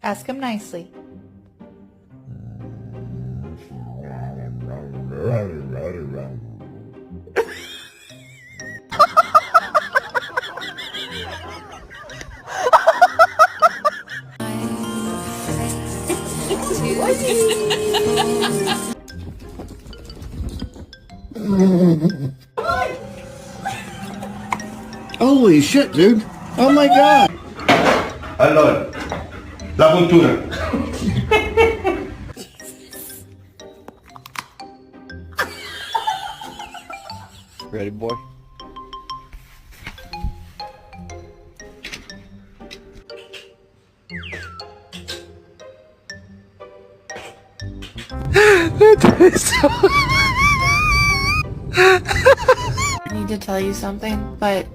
Ask him nicely. Holy shit, dude. Oh my god. Allora, la puntura. Ready, boy? I need to tell you something, but